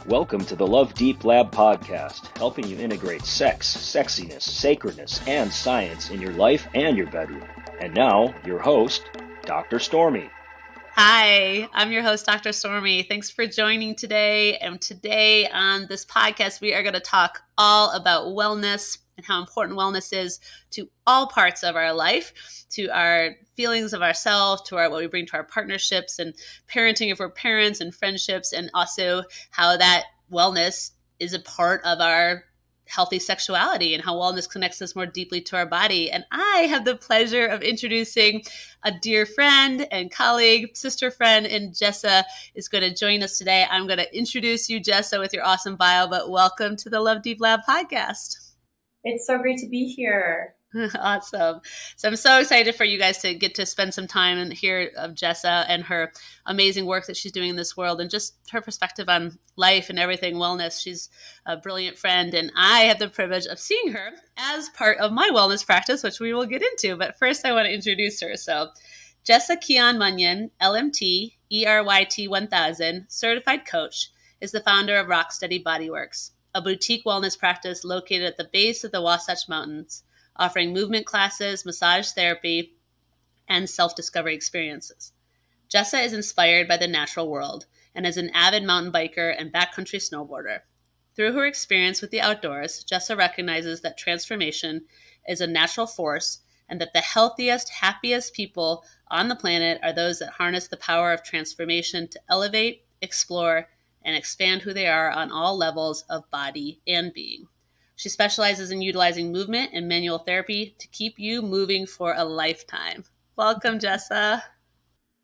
Welcome to the Love Deep Lab podcast, helping you integrate sex, sexiness, sacredness, and science in your life and your bedroom. And now, your host, Dr. Stormy. Hi, I'm your host, Dr. Stormy. Thanks for joining today. And today on this podcast, we are going to talk all about wellness and how important wellness is to all parts of our life, to our feelings of ourselves, to what we bring to our partnerships and parenting if we're parents and friendships, and also how that wellness is a part of our healthy sexuality and how wellness connects us more deeply to our body. And I have the pleasure of introducing a dear friend and colleague, sister friend, and Jessa is going to join us today. I'm going to introduce you, Jessa, with your awesome bio, but welcome to the Love Deep Lab podcast. It's so great to be here. Awesome. So I'm so excited for you guys to get to spend some time and hear of Jessa and her amazing work that she's doing in this world and just her perspective on life and everything wellness. She's a brilliant friend, and I have the privilege of seeing her as part of my wellness practice, which we will get into. But first, I want to introduce her. So Jessa Kian Munion, LMT, ERYT 1000, certified coach, is the founder of Rocksteady Bodyworks, a boutique wellness practice located at the base of the Wasatch Mountains, offering movement classes, massage therapy, and self-discovery experiences. Jessa is inspired by the natural world and is an avid mountain biker and backcountry snowboarder. Through her experience with the outdoors, Jessa recognizes that transformation is a natural force and that the healthiest, happiest people on the planet are those that harness the power of transformation to elevate, explore, and expand who they are on all levels of body and being. She specializes in utilizing movement and manual therapy to keep you moving for a lifetime. Welcome, Jessa.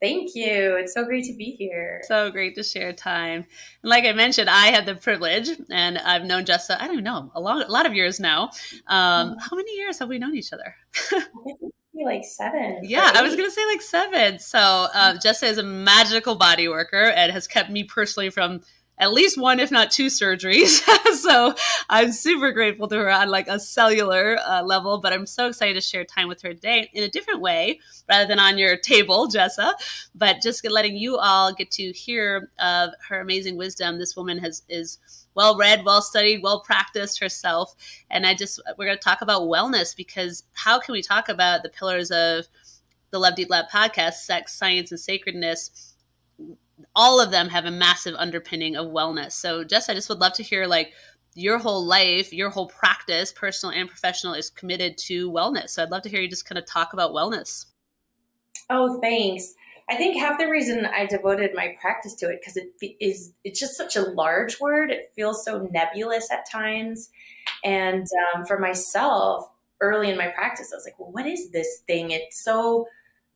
Thank you. It's so great to be here. So great to share time. And like I mentioned, I had the privilege, and I've known Jessa, I don't know, a lot of years now. How many years have we known each other? I think maybe like 7. Yeah, I was going to say like 7. So Jessa is a magical body worker and has kept me personally from at least 1, if not 2 surgeries. So I'm super grateful to her on like a cellular level, but I'm so excited to share time with her today in a different way rather than on your table, Jessa, but just letting you all get to hear of her amazing wisdom. This woman is well-read, well-studied, well-practiced herself. And we're going to talk about wellness, because how can we talk about the pillars of the Love Deep Lab podcast, sex, science, and sacredness? All of them have a massive underpinning of wellness. So Jess, I just would love to hear like your whole life, your whole practice, personal and professional, is committed to wellness. So I'd love to hear you just kind of talk about wellness. Oh, thanks. I think half the reason I devoted my practice to it, because it's just such a large word. It feels so nebulous at times. And for myself, early in my practice, I was like, well, what is this thing? It's so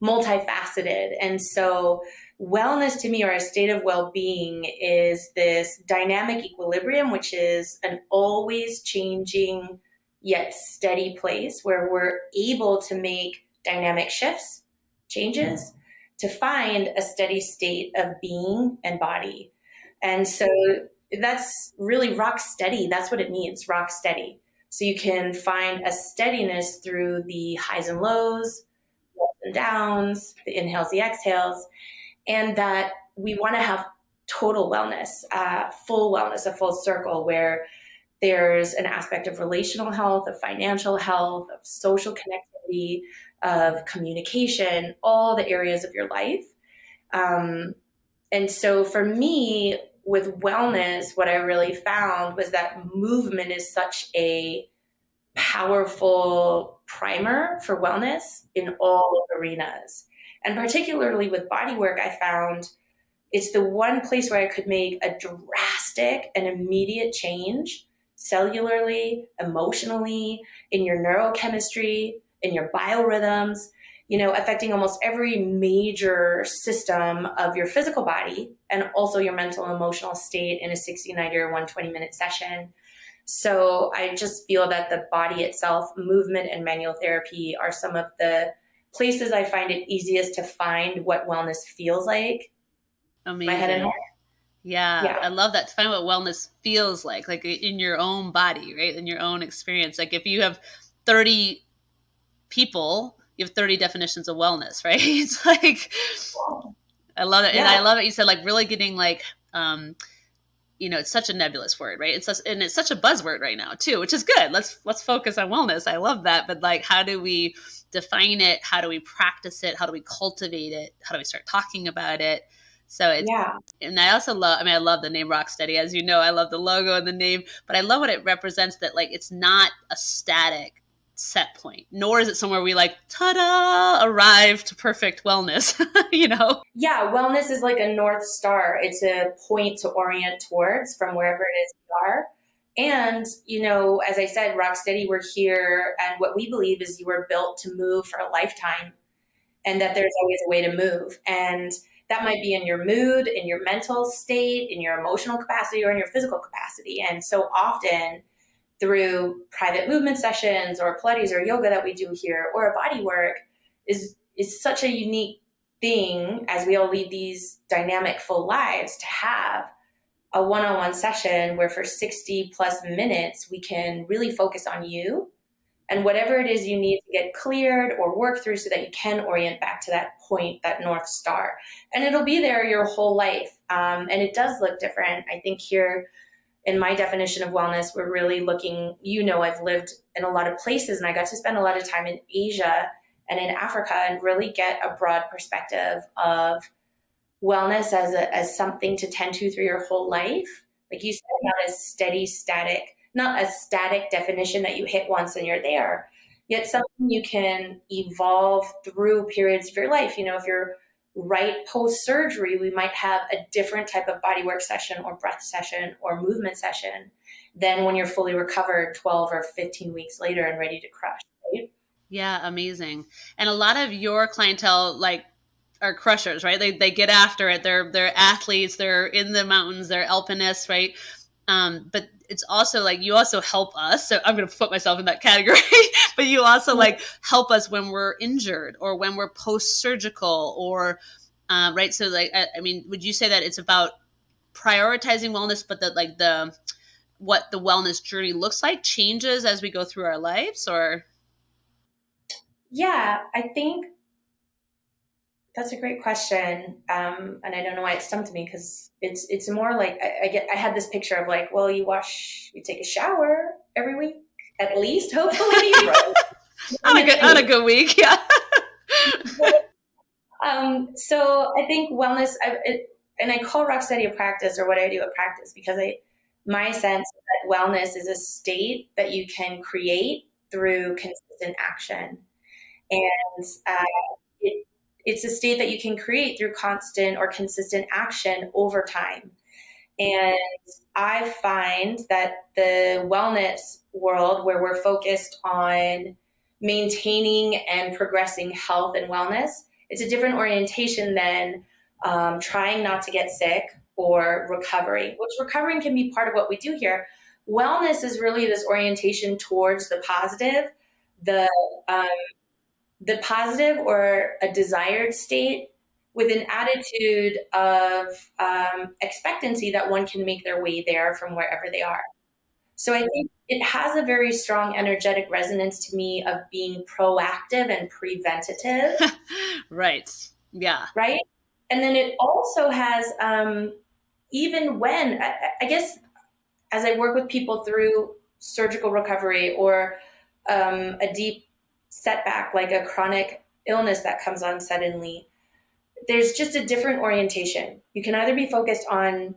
multifaceted. And so wellness to me, or a state of well-being, is this dynamic equilibrium, which is an always changing yet steady place where we're able to make dynamic shifts, changes, to find a steady state of being and body. And so that's really rock steady. That's what it means, rock steady. So you can find a steadiness through the highs and lows, ups and downs, the inhales, the exhales, and that we want to have total wellness, full wellness, a full circle, where there's an aspect of relational health, of financial health, of social connectivity, of communication, all the areas of your life. And so for me, with wellness, what I really found was that movement is such a powerful primer for wellness in all arenas. And particularly with bodywork, I found it's the one place where I could make a drastic and immediate change cellularly, emotionally, in your neurochemistry, in your biorhythms, affecting almost every major system of your physical body, and also your mental and emotional state in a 60, 90, or 120-minute session. So I just feel that the body itself, movement and manual therapy, are some of the places I find it easiest to find what wellness feels like. Amazing. My head and heart. Yeah, I love that. To find what wellness feels like in your own body, right? In your own experience. Like if you have 30 people, you have 30 definitions of wellness, right? It's like, I love it. And I love it. You said like really getting like it's such a nebulous word, right? And it's such a buzzword right now too, which is good. Let's focus on wellness. I love that. But like, how do we define it? How do we practice it? How do we cultivate it? How do we start talking about it? So it's, and I also love, I love the name Rocksteady. As you know, I love the logo and the name, but I love what it represents, that like, it's not a static set point, nor is it somewhere we like, ta-da, arrive to perfect wellness, Yeah, wellness is like a North Star. It's a point to orient towards from wherever it is you are. And, as I said, Rocksteady, we're here, and what we believe is you were built to move for a lifetime, and that there's always a way to move. And that might be in your mood, in your mental state, in your emotional capacity, or in your physical capacity. And so often, through private movement sessions or Pilates or yoga that we do here, or a body work, is such a unique thing, as we all lead these dynamic full lives, to have a one-on-one session where for 60 plus minutes we can really focus on you and whatever it is you need to get cleared or work through, so that you can orient back to that point, that North Star. And it'll be there your whole life. And it does look different. I think here, in my definition of wellness, we're really looking, I've lived in a lot of places, and I got to spend a lot of time in Asia and in Africa and really get a broad perspective of wellness as something to tend to through your whole life. Like you said, not a static definition that you hit once and you're there, yet something you can evolve through periods of your life. If you're right post-surgery, we might have a different type of bodywork session or breath session or movement session than when you're fully recovered 12 or 15 weeks later and ready to crush, right? Yeah, amazing. And a lot of your clientele, like, are crushers, right? They get after it. They're athletes. They're in the mountains. They're alpinists, right? But it's also like, you also help us. So I'm going to put myself in that category, but you also like help us when we're injured or when we're post-surgical or, right. So like, would you say that it's about prioritizing wellness, but that like what the wellness journey looks like changes as we go through our lives, or? Yeah, I think that's a great question. And I don't know why it stumped me, because it's more like I had this picture of like, well, you take a shower every week, at least, hopefully. Right? on a good week. Yeah. So I think wellness, and I call Rocksteady a practice, or what I do a practice, because my sense is that wellness is a state that you can create through consistent action. And it's a state that you can create through constant or consistent action over time. And I find that the wellness world, where we're focused on maintaining and progressing health and wellness, it's a different orientation than trying not to get sick or recovery, which recovering can be part of what we do here. Wellness is really this orientation towards the positive, the positive or a desired state, with an attitude of expectancy that one can make their way there from wherever they are. So I think it has a very strong energetic resonance to me of being proactive and preventative. Right. Yeah. Right. And then it also has, even when, I guess, as I work with people through surgical recovery or a deep setback, like a chronic illness that comes on suddenly, there's just a different orientation. You can either be focused on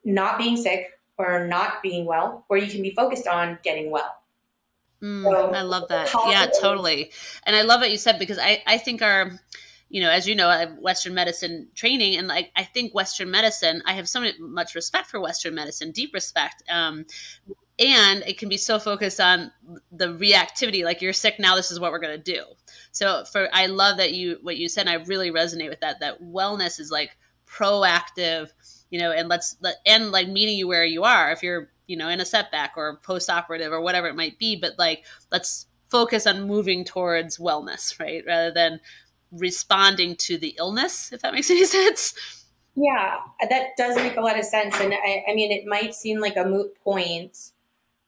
not being sick or not being well, or you can be focused on getting well. So, I love that. Yeah, totally. And I love what you said, because I think our, as you know, I have Western medicine training, and like, I think Western medicine, I have so much respect for Western medicine, deep respect. And it can be so focused on the reactivity, like, you're sick now, this is what we're going to do. So I love that what you said, and I really resonate with that wellness is like proactive, and like meeting you where you are, if you're, in a setback or post-operative or whatever it might be, but like, let's focus on moving towards wellness, right? Rather than responding to the illness, if that makes any sense. Yeah, that does make a lot of sense. And I mean, it might seem like a moot point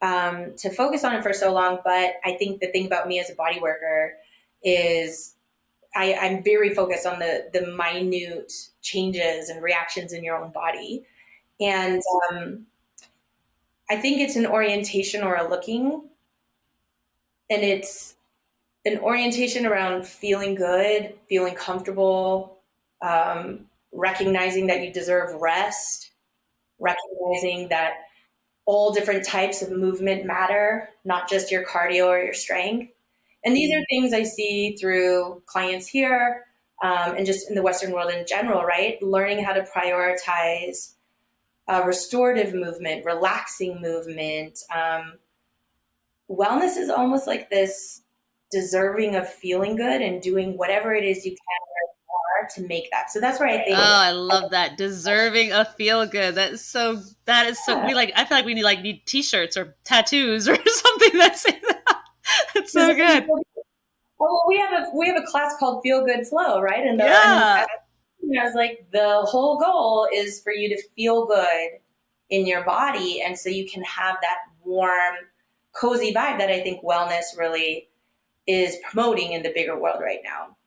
to focus on it for so long, but I think the thing about me as a body worker is I'm very focused on the minute changes and reactions in your own body. And I think it's an orientation or a looking, and it's an orientation around feeling good, feeling comfortable, recognizing that you deserve rest, recognizing that all different types of movement matter, not just your cardio or your strength. And these are things I see through clients here, and just in the Western world in general, right? Learning how to prioritize restorative movement, relaxing movement. Wellness is almost like this deserving of feeling good and doing whatever it is you can to make that. So that's where I think. Oh, I love that. Deserving a feel good. That is so, Yeah. I feel like we need t-shirts or tattoos or something that say that. That's so good. Well, we have a class called Feel Good Flow, right? And Yeah. I was like, the whole goal is for you to feel good in your body, and so you can have that warm, cozy vibe that I think wellness really is promoting in the bigger world right now.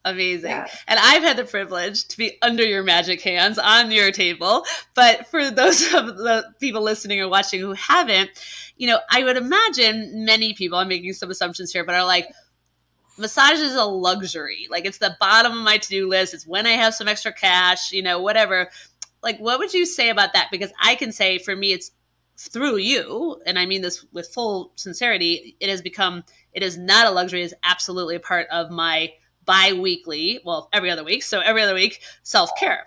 Amazing. Yeah. And I've had the privilege to be under your magic hands on your table. But for those of the people listening or watching who haven't, I would imagine many people, I'm making some assumptions here, but are like, massage is a luxury. Like, it's the bottom of my to-do list. It's when I have some extra cash, whatever. Like, what would you say about that? Because I can say for me, it's through you, and I mean this with full sincerity, it is not a luxury. It is absolutely a part of my bi-weekly, well, every other week. So every other week, self-care.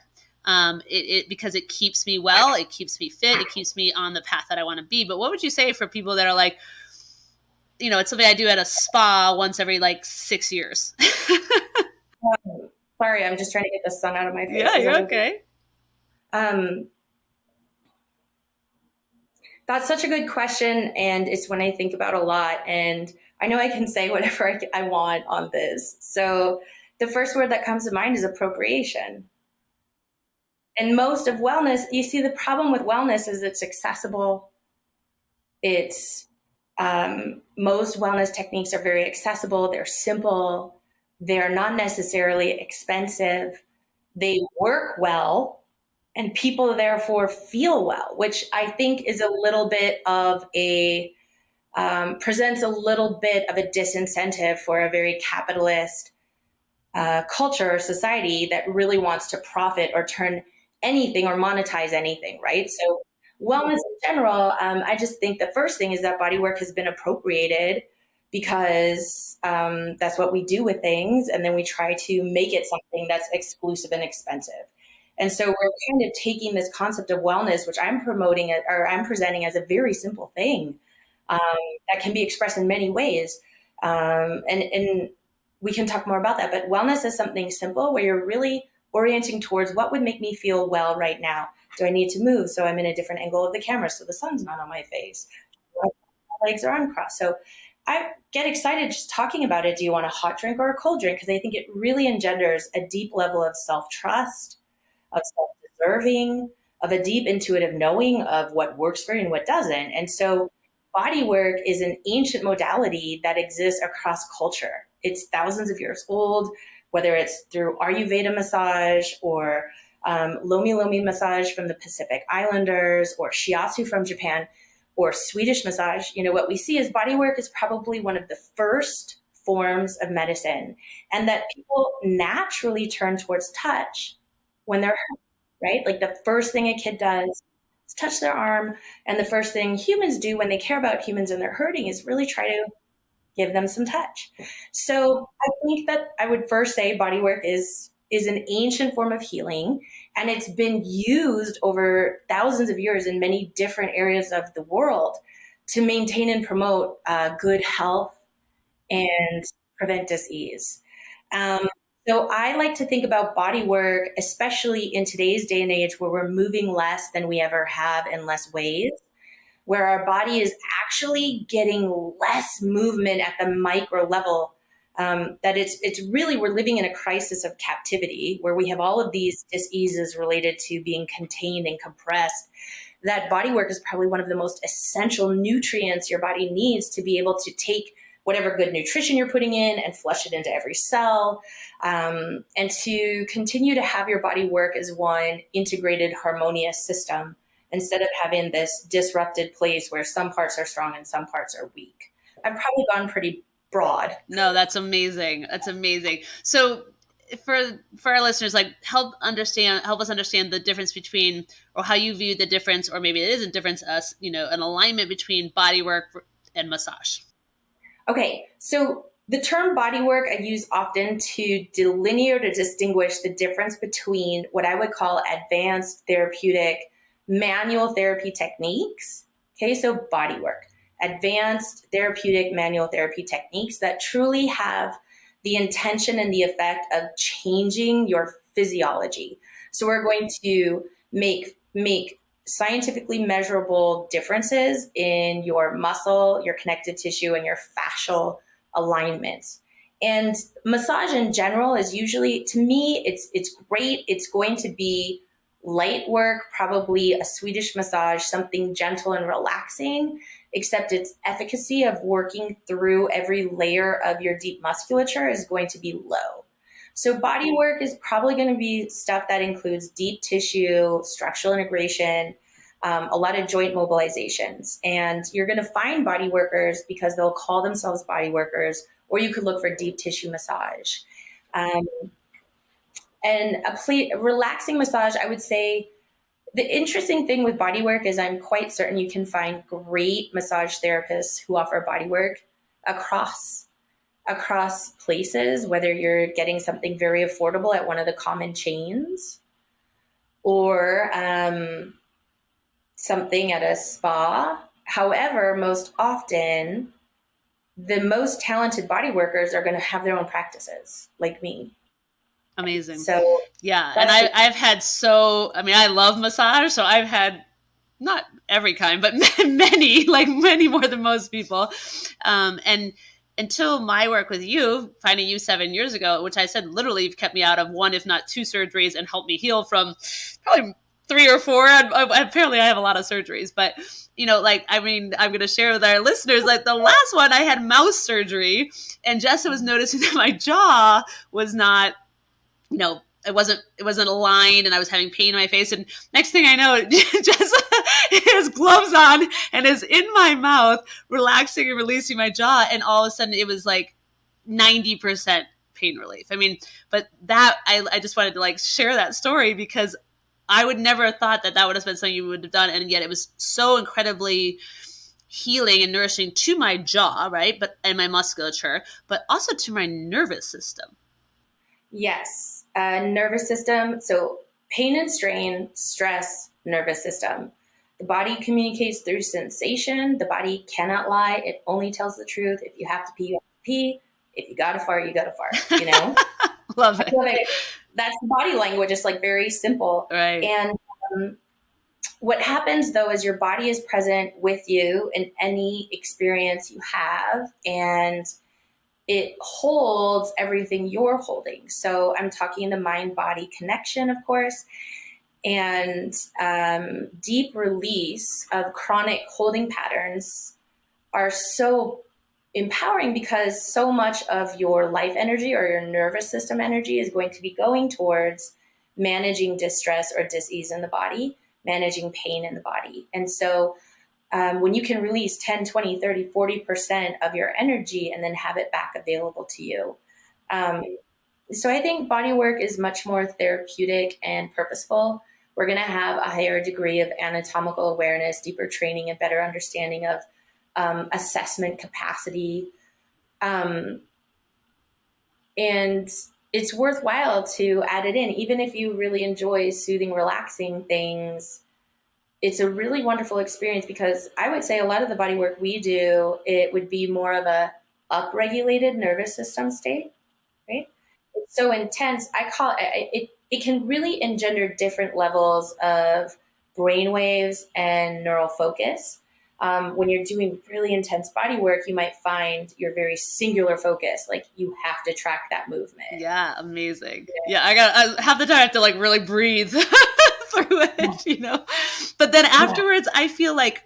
Because it keeps me well, it keeps me fit, it keeps me on the path that I want to be. But what would you say for people that are like, it's something I do at a spa once every 6 years? Sorry, I'm just trying to get the sun out of my face. Yeah, you're okay. That's such a good question, and it's one I think about a lot, and I know I can say whatever I want on this. So the first word that comes to mind is appropriation. And most of wellness, you see, the problem with wellness is it's accessible. It's most wellness techniques are very accessible. They're simple. They're not necessarily expensive. They work well, and people therefore feel well, which I think is a little bit of presents a little bit of a disincentive for a very capitalist culture or society that really wants to profit or turn anything or monetize anything, right? So wellness in general, I just think the first thing is that bodywork has been appropriated because that's what we do with things. And then we try to make it something that's exclusive and expensive. And so we're kind of taking this concept of wellness, which I'm promoting or I'm presenting as a very simple thing that can be expressed in many ways. And we can talk more about that. But wellness is something simple where you're really orienting towards what would make me feel well right now. Do I need to move so I'm in a different angle of the camera so the sun's not on my face? My legs are uncrossed. So I get excited just talking about it. Do you want a hot drink or a cold drink? Because I think it really engenders a deep level of self-trust, of self-deserving, of a deep intuitive knowing of what works for you and what doesn't. And so bodywork is an ancient modality that exists across culture. It's thousands of years old, whether it's through Ayurveda massage or Lomi Lomi massage from the Pacific Islanders or Shiatsu from Japan or Swedish massage. What we see is bodywork is probably one of the first forms of medicine, and that people naturally turn towards touch when they're hurt, right? Like the first thing a kid does is touch their arm. And the first thing humans do when they care about humans and they're hurting is really try to give them some touch. So I think that I would first say bodywork is an ancient form of healing, and it's been used over thousands of years in many different areas of the world to maintain and promote good health and prevent disease. So I like to think about bodywork, especially in today's day and age where we're moving less than we ever have in less ways, where our body is actually getting less movement at the micro level. That it's really, we're living in a crisis of captivity where we have all of these diseases related to being contained and compressed. That bodywork is probably one of the most essential nutrients your body needs to be able to take whatever good nutrition you're putting in and flush it into every cell, and to continue to have your body work as one integrated, harmonious system instead of having this disrupted place where some parts are strong and some parts are weak. I've probably gone pretty broad. No, that's amazing. That's amazing. So for our listeners, like help us understand the difference between, or how you view the difference, or maybe it isn't difference, an alignment between body work and massage. Okay. So the term body work I use often to delineate or distinguish the difference between what I would call advanced therapeutic manual therapy techniques. Okay. So body work, advanced therapeutic manual therapy techniques that truly have the intention and the effect of changing your physiology. So we're going to make scientifically measurable differences in your muscle, your connective tissue, and your fascial alignment. And massage in general is usually, to me, it's great. It's going to be light work, probably a Swedish massage, something gentle and relaxing, except its efficacy of working through every layer of your deep musculature is going to be low. So body work is probably going to be stuff that includes deep tissue, structural integration, a lot of joint mobilizations. And you're going to find body workers because they'll call themselves body workers, or you could look for deep tissue massage. And a relaxing massage, I would say, the interesting thing with body work is I'm quite certain you can find great massage therapists who offer body work across places, whether you're getting something very affordable at one of the common chains or something at a spa. However, most often, the most talented body workers are going to have their own practices, like me. Amazing. So yeah. And I've had I love massage. So I've had not every kind, but many more than most people. And until my work with you, finding you 7 years ago, which I said literally you've kept me out of one, if not two surgeries, and helped me heal from probably 3 or 4. Apparently I have a lot of surgeries, but I'm going to share with our listeners, like the last one I had mouth surgery, and Jessa was noticing that my jaw was not, it wasn't aligned, and I was having pain in my face. And next thing I know, Jessa has gloves on and is in my mouth, relaxing and releasing my jaw. And all of a sudden it was like 90% pain relief. But that, I just wanted to share that story because I would never have thought that would have been something you would have done. And yet it was so incredibly healing and nourishing to my jaw, right? And my musculature, but also to my nervous system. Yes. Nervous system. So pain and strain, stress, nervous system. The body communicates through sensation. The body cannot lie. It only tells the truth. If you have to pee, you have to pee. If you got to fart, you got to fart, Love it. That's the body language. It's very simple. Right. And what happens though is your body is present with you in any experience you have, and it holds everything you're holding. So I'm talking the mind-body connection, of course, and deep release of chronic holding patterns are so empowering because so much of your life energy or your nervous system energy is going to be going towards managing distress or dis-ease in the body, managing pain in the body. And so when you can release 10, 20, 30, 40% of your energy and then have it back available to you. So I think body work is much more therapeutic and purposeful. We're going to have a higher degree of anatomical awareness, deeper training, and better understanding of assessment capacity. And it's worthwhile to add it in, even if you really enjoy soothing, relaxing things. It's a really wonderful experience because I would say a lot of the body work we do, it would be more of a upregulated nervous system state, right? It's so intense. I call it, it can really engender different levels of brain waves and neural focus. When you're doing really intense body work, you might find you're very singular focus. You have to track that movement. Yeah. Amazing. Yeah. I half the time I have to really breathe through it, but then afterwards I feel like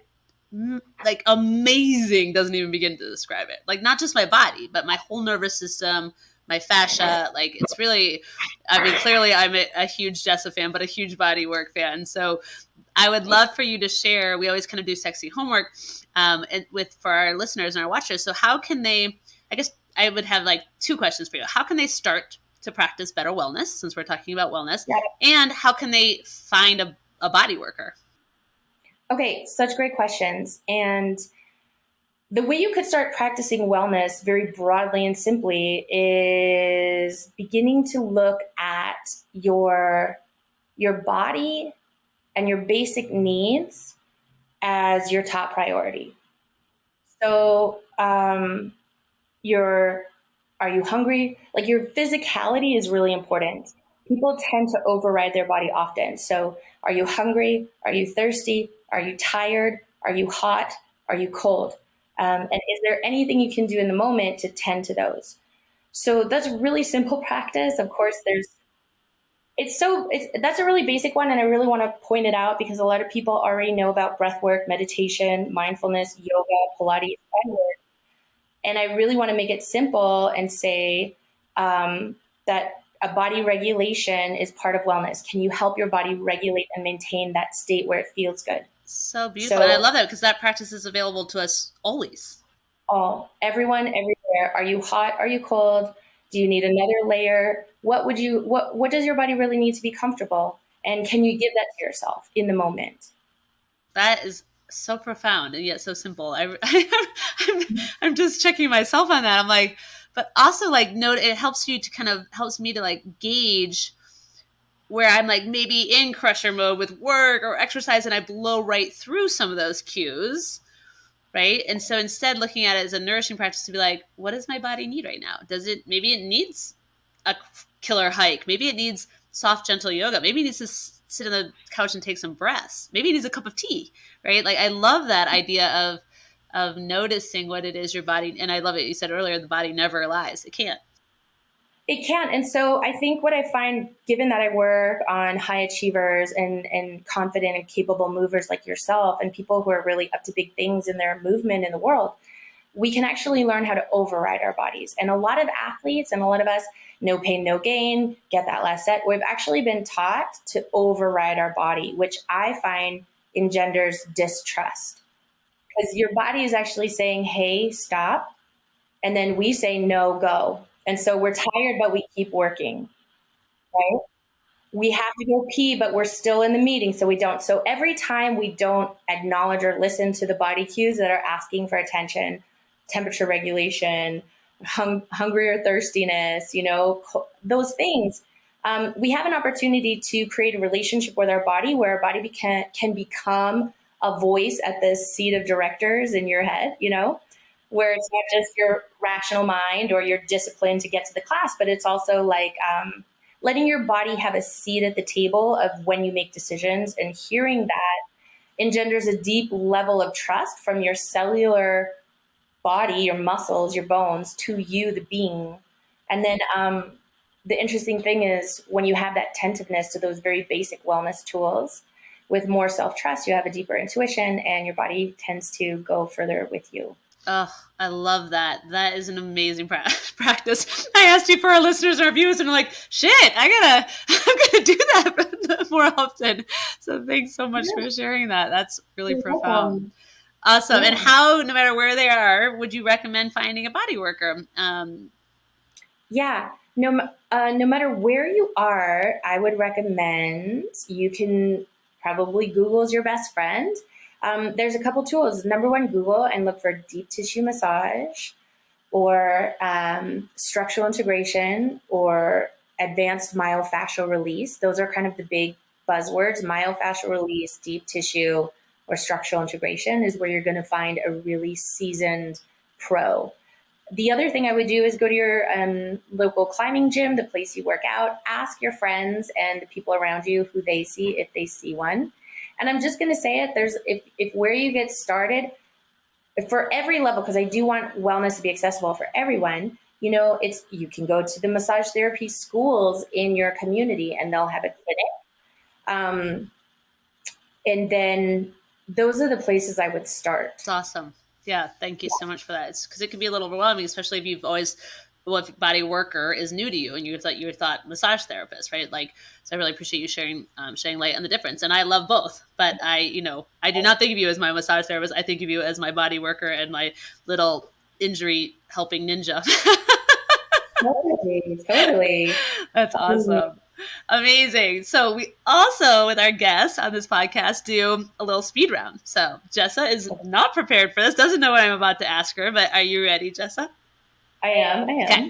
amazing doesn't even begin to describe it. Not just my body, but my whole nervous system, my fascia. Like it's really, I mean, clearly I'm a huge Jessa fan, but a huge Bodywork fan. So I would love for you to share. We always kind of do sexy homework for our listeners and our watchers. So how can they, I guess I would have like two questions for you. How can they start to practice better wellness, since we're talking about wellness? Yeah. And how can they find a body worker? Okay, such great questions. And the way you could start practicing wellness very broadly and simply is beginning to look at your body and your basic needs as your top priority. So, are you hungry? Like, your physicality is really important. People tend to override their body often. So, are you hungry? Are you thirsty? Are you tired? Are you hot? Are you cold? And is there anything you can do in the moment to tend to those? So that's really simple practice. Of course, that's a really basic one. And I really want to point it out because a lot of people already know about breath work, meditation, mindfulness, yoga, Pilates, and work. And I really want to make it simple and say that a body regulation is part of wellness. Can you help your body regulate and maintain that state where it feels good? So beautiful. And I love that because that practice is available to us always. Everyone, everywhere. Are you hot? Are you cold? Do you need another layer? What does your body really need to be comfortable? And can you give that to yourself in the moment? That is so profound and yet so simple. I'm just checking myself on that. I'm like, but also like note, it helps me to like gauge where I'm like maybe in crusher mode with work or exercise and I blow right through some of those cues. Right. And so instead looking at it as a nourishing practice to be like, what does my body need right now? Maybe it needs a killer hike. Maybe it needs soft, gentle yoga. Maybe it needs to sit on the couch and take some breaths. Maybe it needs a cup of tea. Right. Like I love that idea of noticing what it is your body. And I love it. You said earlier, the body never lies. It can't. It can. And so I think what I find, given that I work on high achievers and confident and capable movers like yourself and people who are really up to big things in their movement in the world, we can actually learn how to override our bodies. And a lot of athletes and a lot of us, no pain, no gain, get that last set. We've actually been taught to override our body, which I find engenders distrust. Because your body is actually saying, hey, stop. And then we say, no, go. And so we're tired, but we keep working, right? We have to go pee, but we're still in the meeting, so we don't. So every time we don't acknowledge or listen to the body cues that are asking for attention, temperature regulation, hungry or thirstiness, those things, we have an opportunity to create a relationship with our body where our body can become a voice at the seat of directors in your head, where it's not just your rational mind or your discipline to get to the class, but it's also like letting your body have a seat at the table of when you make decisions, and hearing that engenders a deep level of trust from your cellular body, your muscles, your bones, to you, the being. And then the interesting thing is when you have that attentiveness to those very basic wellness tools, with more self-trust, you have a deeper intuition and your body tends to go further with you. Oh, I love that. That is an amazing practice. I asked you for our listeners and our viewers, and I'm like, shit, I'm gonna do that more often. So thanks so much for sharing that. That's really profound. Awesome. Yeah. And how, no matter where they are, would you recommend finding a body worker? No matter where you are, I would recommend you can probably Google's your best friend. There's a couple tools. Number one, Google and look for deep tissue massage or structural integration or advanced myofascial release. Those are kind of the big buzzwords. Myofascial release, deep tissue, or structural integration is where you're going to find a really seasoned pro. The other thing I would do is go to your local climbing gym, the place you work out, ask your friends and the people around you who they see, if they see one. And I'm just going to say it, if where you get started, for every level, because I do want wellness to be accessible for everyone, you can go to the massage therapy schools in your community and they'll have a clinic. And then those are the places I would start. That's awesome. Yeah. Thank you so much for that. It's because it can be a little overwhelming, especially if you've always well, if body worker is new to you and you thought massage therapist, right? Like, so I really appreciate you shedding light on the difference. And I love both, but I do not think of you as my massage therapist. I think of you as my body worker and my little injury helping ninja. Totally. That's awesome. Amazing. So we also, with our guests on this podcast, do a little speed round. So Jessa is not prepared for this, doesn't know what I'm about to ask her, but are you ready, Jessa? I am. Okay.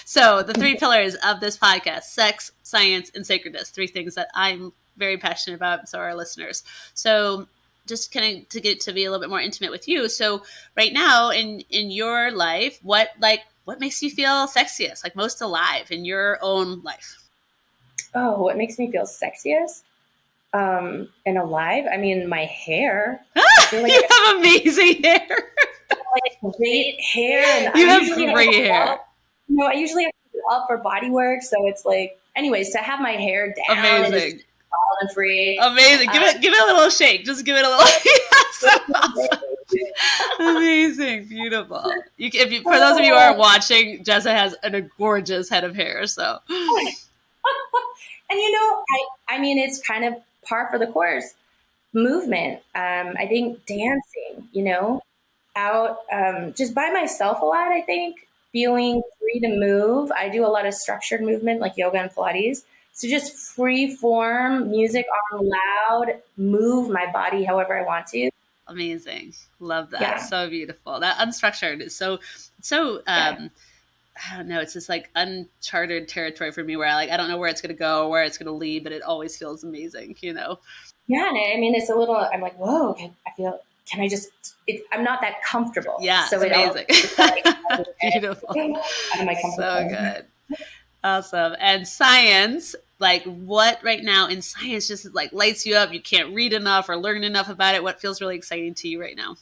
So the 3 pillars of this podcast: sex, science, and sacredness. 3 things that I'm very passionate about. So our listeners. So just kind of to get to be a little bit more intimate with you. So right now in your life, what makes you feel sexiest, like most alive in your own life? Oh, what makes me feel sexiest? And alive? I mean, my hair. You have amazing hair. Like great hair. And you have great hair. I usually have to go up for Bodywork, so it's like, anyways, to have my hair down. Amazing. And and free. Amazing. Give it a little shake. Just give it a little. Awesome. Amazing. Beautiful. For those of you who aren't watching, Jessa has a gorgeous head of hair. So. And I mean, it's kind of par for the course. Movement. I think dancing, out just by myself a lot, I think. Feeling free to move. I do a lot of structured movement like yoga and Pilates. So just free form, music on loud, move my body however I want to. Amazing. Love that. Yeah. So beautiful. That unstructured is so I don't know. It's just like uncharted territory for me where I don't know where it's going to go, where it's going to lead, but it always feels amazing, Yeah. And I mean, it's a little, I'm like, whoa, I'm not that comfortable. Yeah. So it's amazing. Beautiful. Out of my comfort zone. Good. Awesome. And science, like what right now in science just like lights you up? You can't read enough or learn enough about it. What feels really exciting to you right now?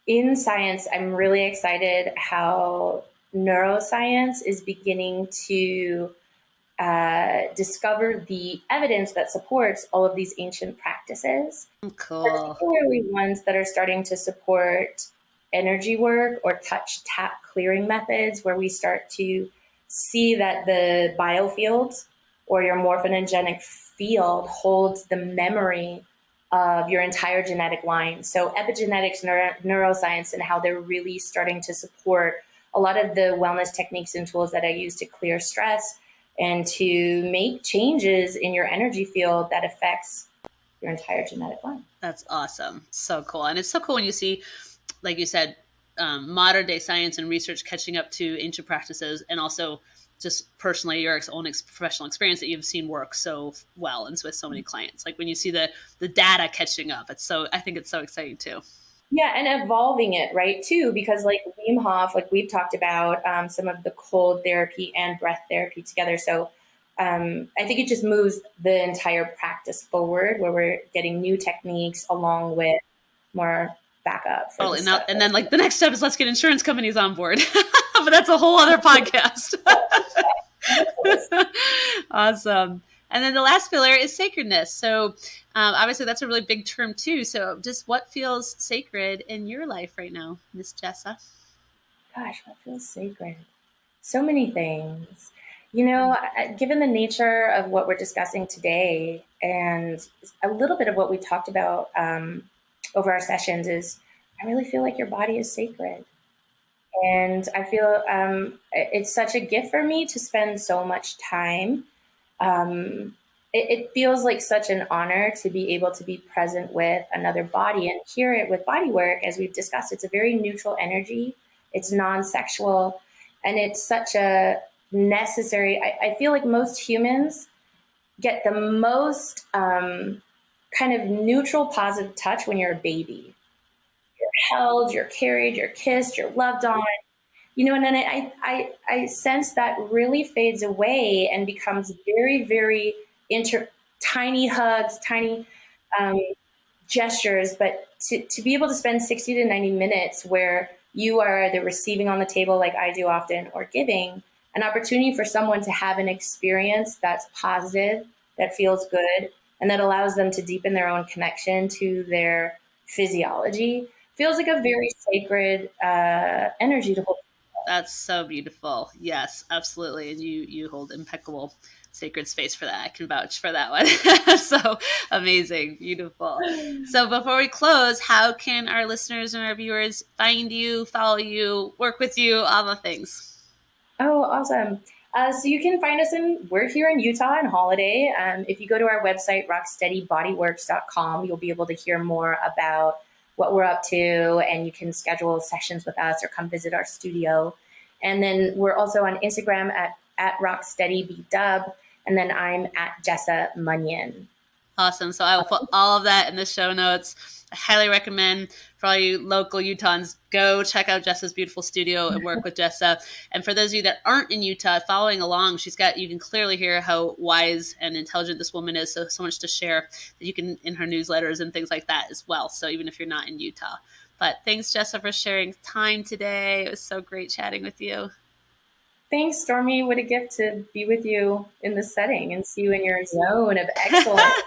In science, I'm really excited how neuroscience is beginning to discover the evidence that supports all of these ancient practices. Cool. Particularly ones that are starting to support energy work or touch tap clearing methods, where we start to see that the biofields or your morphinogenic field holds the memory of your entire genetic line. So epigenetics, neuroscience, and how they're really starting to support a lot of the wellness techniques and tools that I use to clear stress and to make changes in your energy field that affects your entire genetic line. That's awesome. So cool. And it's so cool when you see, like you said, modern day science and research catching up to ancient practices, and also just personally your own professional experience that you've seen work so well and with so many clients. Like when you see the data catching up, I think it's so exciting too. Yeah, and evolving it, right, too, because like Wim Hof, like we've talked about some of the cold therapy and breath therapy together. So I think it just moves the entire practice forward, where we're getting new techniques along with more backup. Totally. Now, and then like the next step is let's get insurance companies on board. But that's a whole other podcast. Awesome. And then the last pillar is sacredness. So obviously that's a really big term too. So just what feels sacred in your life right now, Miss Jessa? Gosh, what feels sacred? So many things. Given the nature of what we're discussing today and a little bit of what we talked about over our sessions, is I really feel like your body is sacred. And I feel it's such a gift for me to spend so much time. It feels like such an honor to be able to be present with another body, and hear it with Bodywork. As we've discussed, it's a very neutral energy. It's non-sexual, and it's such a necessary. I feel like most humans get the most kind of neutral, positive touch when you're a baby. You're held, you're carried, you're kissed, you're loved on. And then I sense that really fades away and becomes very, very tiny hugs, tiny gestures. But to be able to spend 60 to 90 minutes where you are either receiving on the table, like I do often, or giving, an opportunity for someone to have an experience that's positive, that feels good, and that allows them to deepen their own connection to their physiology. feels like a very sacred energy to hold. That's so beautiful. Yes, absolutely. And you hold impeccable sacred space for that. I can vouch for that one. So amazing. Beautiful. So before we close, how can our listeners and our viewers find you, follow you, work with you, all the things? Oh, awesome. So you can find us we're here in Utah in Holiday. If you go to our website, rocksteadybodyworks.com, you'll be able to hear more about what we're up to, and you can schedule sessions with us or come visit our studio. And then we're also on Instagram at rocksteadybdub, and then I'm at Jessa Munion. Awesome. So I will put all of that in the show notes. I highly recommend for all you local Utahns, go check out Jessa's beautiful studio and work with Jessa. And for those of you that aren't in Utah, following along, you can clearly hear how wise and intelligent this woman is. So much to share that you can in her newsletters and things like that as well. So even if you're not in Utah. But thanks, Jessa, for sharing time today. It was so great chatting with you. Thanks, Stormy. What a gift to be with you in this setting and see you in your zone of excellence.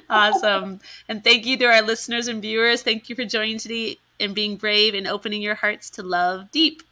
Awesome. And thank you to our listeners and viewers. Thank you for joining today and being brave and opening your hearts to love deep.